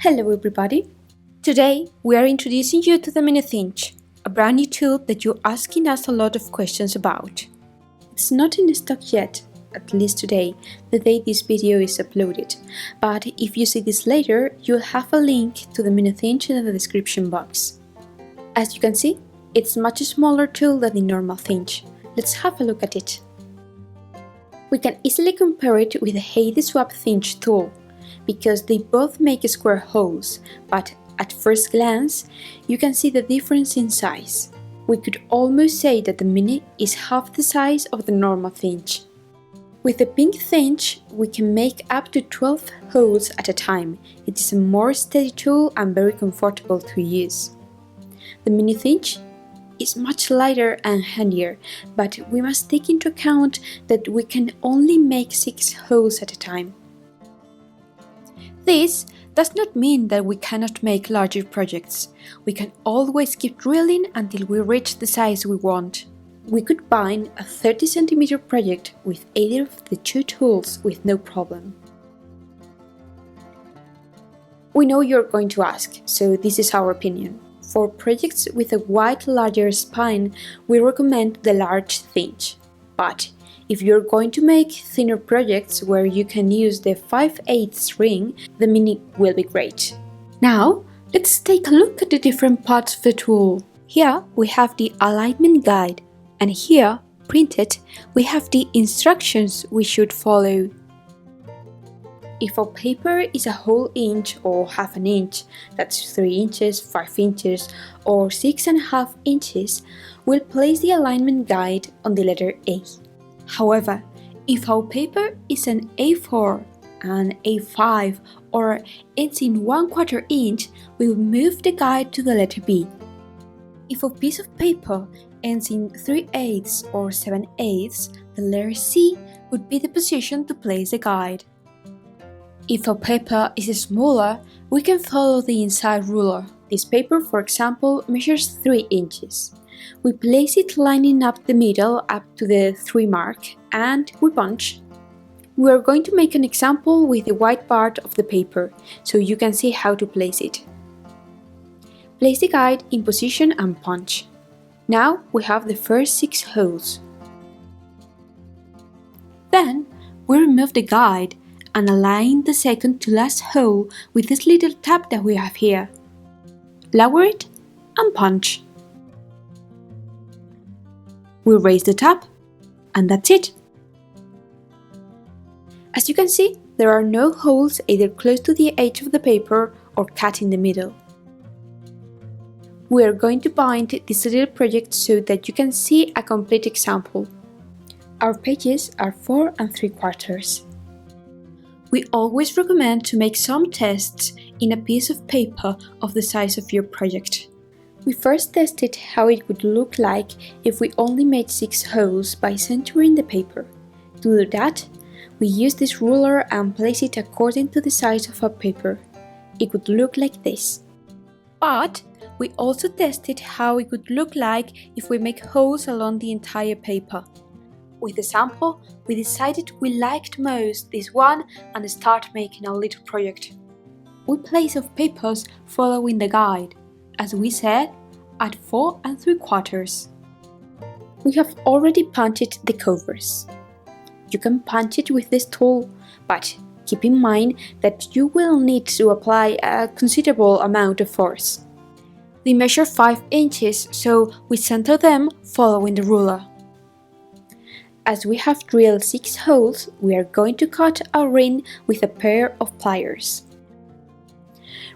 Hello everybody! Today we are introducing you to the Mini Cinch, a brand new tool that you're asking us a lot of questions about. It's not in stock yet, at least today, the day this video is uploaded, but if you see this later, you'll have a link to the Mini Cinch in the description box. As you can see, it's a much smaller tool than the normal cinch. Let's have a look at it. We can easily compare it with the Heidi Swap cinch tool, because they both make square holes, but at first glance, you can see the difference in size. We could almost say that the Mini is half the size of the normal cinch. With the pink cinch, we can make up to 12 holes at a time. It is a more steady tool and very comfortable to use. The Mini cinch is much lighter and handier, but we must take into account that we can only make 6 holes at a time. This does not mean that we cannot make larger projects. We can always keep drilling until we reach the size we want. We could bind a 30 cm project with either of the two tools with no problem. We know you're going to ask, so this is our opinion. For projects with a wide, larger spine, we recommend the large cinch. But if you're going to make thinner projects where you can use the 5/8 ring, the Mini will be great. Now, let's take a look at the different parts of the tool. Here we have the alignment guide, and here, printed, we have the instructions we should follow. If our paper is a whole inch or half an inch, that's 3 inches, 5 inches, or 6.5 inches, we'll place the alignment guide on the letter A. However, if our paper is an A4, an A5, or ends in 1/4 inch, we will move the guide to the letter B. If a piece of paper ends in 3/8 or 7/8, the letter C would be the position to place the guide. If our paper is smaller, we can follow the inside ruler. This paper, for example, measures 3 inches. We place it lining up the middle up to the 3 mark and we punch. We are going to make an example with the white part of the paper, so you can see how to place it. Place the guide in position and punch. Now we have the first 6 holes. Then we remove the guide and align the second to last hole with this little tab that we have here. Lower it and punch. We raise the tab, and that's it. As you can see, there are no holes either close to the edge of the paper or cut in the middle. We are going to bind this little project so that you can see a complete example. Our pages are 4 3/4. We always recommend to make some tests in a piece of paper of the size of your project. We first tested how it would look like if we only made 6 holes by centering the paper. To do that, we use this ruler and place it according to the size of our paper. It would look like this. But we also tested how it would look like if we make holes along the entire paper. With the sample, we decided we liked most this one and start making a little project. We place our papers following the guide, as we said, at 4 3/4. We have already punched the covers. You can punch it with this tool, but keep in mind that you will need to apply a considerable amount of force. They measure 5 inches, so we center them following the ruler. As we have drilled 6 holes, we are going to cut our ring with a pair of pliers.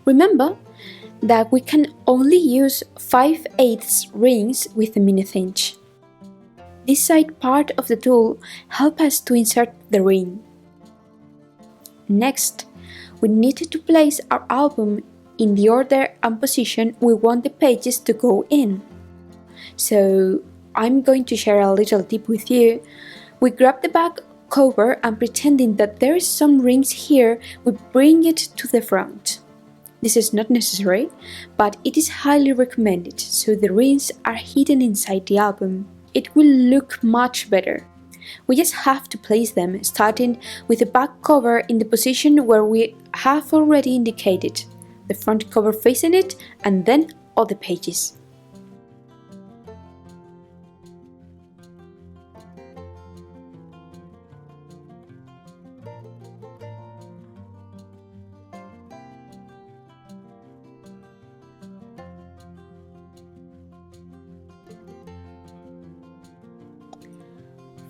Remember that we can only use 5/8 rings with the Mini Cinch. This side part of the tool helps us to insert the ring. Next, we need to place our album in the order and position we want the pages to go in. So I'm going to share a little tip with you. We grab the back cover and pretending that there is some rings here, we bring it to the front. This is not necessary, but it is highly recommended, so the rings are hidden inside the album. It will look much better. We just have to place them, starting with the back cover in the position where we have already indicated. the front cover facing it, and then all the pages.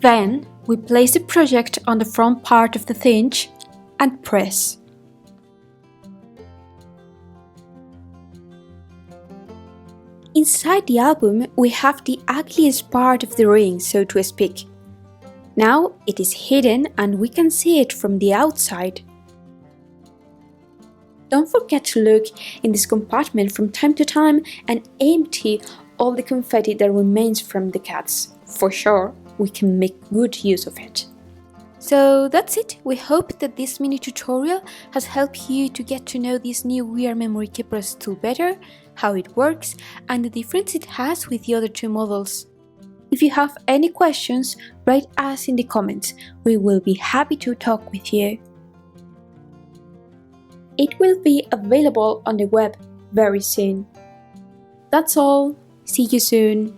Then we place the project on the front part of the cinch and press. Inside the album we have the ugliest part of the ring, so to speak. Now it is hidden and we can see it from the outside. Don't forget to look in this compartment from time to time and empty all the confetti that remains from the cats. For sure, we can make good use of it. So that's it. We hope that this mini tutorial has helped you to get to know this new We Are Memory Keepers tool better, how it works, and the difference it has with the other two models. If you have any questions, write us in the comments. We will be happy to talk with you. It will be available on the web very soon. That's all. See you soon.